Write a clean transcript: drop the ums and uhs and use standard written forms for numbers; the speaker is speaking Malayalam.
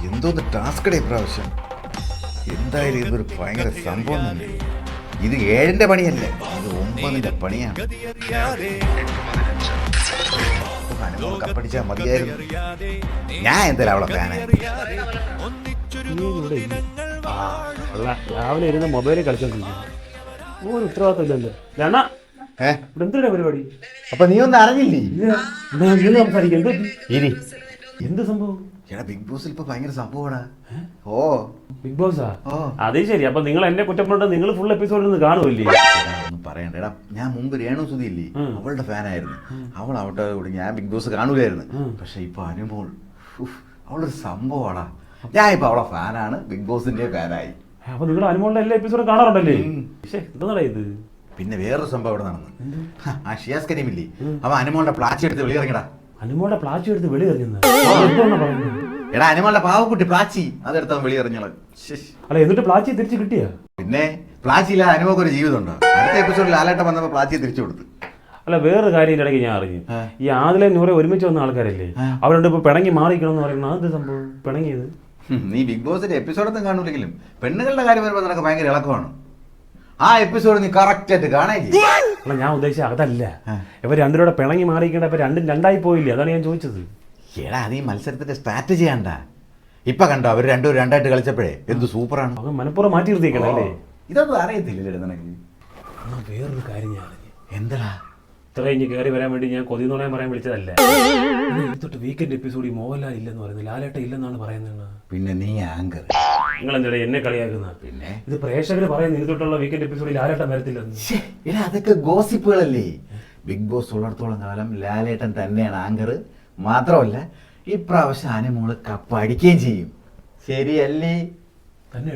എന്തോന്ന് ടാസ്കടെ ഇപ്രാവശ്യം. എന്തായാലും ഇതൊരു ഭയങ്കര സംഭവം തന്നെ. ഇത് 7ന്റെ പണിയല്ലേ, ഇത് 9ന്റെ പണിയാണ്. കപ്പടിച്ചാൽ മതിയായിരുന്നു. ഞാൻ എന്തായാലും അവളെ ഫാനായിരുന്നു. രാവിലെ ഇരുന്ന് മൊബൈലിൽ കളിച്ചോണ്ടിരിക്കുന്നു. ഒരു ഉത്തരവാദിത്തം ഇല്ലല്ലോ. രണ്ടാ എന്തിനാ പരിപാടി? അപ്പൊ നീ ഒന്നും അറിഞ്ഞില്ലേ? സംസാരിക്കും. എന്ത് സംഭവം? എടാ ബിഗ് ബോസിൽ ഇപ്പൊ ഭയങ്കര സംഭവമാടാ. ഓ ബിഗ് ബോസാ? അതേ ശരി. അപ്പൊ നിങ്ങൾ എന്നെ കുറ്റപ്പെടുത്ത നിങ്ങൾ ഫുൾ എപ്പിസോഡിൽ നിന്ന് കാണുമല്ലേ? ഒന്നും പറയണ്ട. എടാ ഞാൻ മുമ്പ് രേണു സുധി ഇല്ലേ, അവളുടെ ഫാനായിരുന്നു. അവൾ അവിടെ കൂടി ഞാൻ ബിഗ് ബോസ് കാണൂലായിരുന്നു. പക്ഷെ ഇപ്പൊ അനുമോൾ, അവളൊരു സംഭവമാടാ. ഞാൻ ഇപ്പൊ അവളെ ഫാനാണ്, ബിഗ് ബോസിന്റെ ഫാനായി. അപ്പൊ നിങ്ങൾ അനുമോളുടെ എല്ലാ എപ്പിസോഡും കാണാറുണ്ടല്ലേ? എന്താ ഇത്? പിന്നെ വേറൊരു സംഭവം ഇവിടെ നടന്നു. ആ ഷിയാസ് കരീമില്ലേ, അവൻ അനുമോളുടെ പ്ലാച്ചി എടുത്ത് വെളിയിറങ്ങിടാ. അനുമോളുടെ പ്ലാച്ചി എടുത്ത് വെളിയിറങ്ങുന്ന? എടാ അനുമോളുടെ പാവക്കുട്ടി പ്ലാച്ചി അതെടുത്ത് അവൻ വെളിയിറങ്ങിയത്. അല്ല, എന്നിട്ട് പ്ലാച്ചി തിരിച്ചു കിട്ടിയ? പിന്നെ പ്ലാച്ചി ഇല്ലാതെ അനുമോക്ക് ഒരു ജീവിതമുണ്ടോ? അടുത്ത എപ്പിസോഡിൽ ലാലേട്ടൻ വന്നപ്പോ പ്ലാച്ചിയെ തിരിച്ചു കൊടുത്തു. അല്ല, വേറൊരു കാര്യം ഇടയ്ക്ക് ഞാൻ അറിഞ്ഞു. ഈ ആദിലെ നൂറെ ഒരുമിച്ച് വന്ന ആൾക്കാരല്ലേ, അവരുണ്ട് ഇപ്പൊ പിണങ്ങി മാറിക്കണം എന്ന് പറയുന്നത്. അതെന്ത് സംഭവം പിണങ്ങിയത്? നീ ബിഗ് ബോസിന്റെ എപ്പിസോഡൊന്നും കാണൂലെങ്കിലും പെണ്ണുങ്ങളുടെ കാര്യം വരുമ്പോൾ നിനക്ക് ഭയങ്കര ഇളക്കമാണ്. ആ എപ്പിസോഡ് നീ കറക്റ്റ് ആയിട്ട് കാണേ. അല്ല, ഞാൻ ഉദ്ദേശിച്ച അതല്ല. ഇവർ രണ്ടിലൂടെ പിണങ്ങി മാറിയിക്കേണ്ട, ഇപ്പൊ രണ്ടും രണ്ടായി പോയില്ലേ? അതാണ് ഞാൻ ചോദിച്ചത്. എടാ അത് ഈ മത്സരത്തിന്റെ സ്ട്രാറ്റജി കണ്ട. ഇപ്പൊ കണ്ടോ അവര് രണ്ടും രണ്ടായിട്ട് കളിച്ചപ്പോഴേ എന്ത് സൂപ്പറാണ്. അവൻ മനപ്പുറം മാറ്റി നിർത്തിയേക്കണല്ലേ? ഇതൊന്നും അറിയത്തില്ലേ നിനക്ക്? വേറൊരു കാര്യം ഞാൻ അറിഞ്ഞു. എന്താ? ഇത്ര കഴിഞ്ഞ് കയറി വരാൻ വേണ്ടി ഞാൻ കൊതിന്നോളാൻ പറയാൻ വിളിച്ചതല്ല. തൊട്ട് വീക്കെൻഡ് എപ്പിസോഡിൽ മോഹൻലാൽ ഇല്ലെന്ന് പറയുന്നത്, ലാലേട്ട ഇല്ലെന്നാണ് പറയുന്നത്. പിന്നെ നീ ആങ്കർ. നിങ്ങൾ എന്താ എന്നെ കളിയാക്കുന്ന? പിന്നെ ഇത് പ്രേക്ഷകർ പറയുന്നത് ഇനി തൊട്ടുള്ള വീക്കെൻഡ് എപ്പിസോഡിൽ ലാലേട്ടൻ വരത്തില്ലെന്ന്. അതൊക്കെ ഗോസിപ്പുകളല്ലേ. ബിഗ് ബോസ് ഉള്ളിടത്തോളം കാലം ലാലേട്ടൻ തന്നെയാണ് ആങ്കർ. മാത്രമല്ല ഇപ്രാവശ്യം അനുമോള് കപ്പ് അടിക്കുകയും ചെയ്യും. ശരിയല്ലേ? തന്നെ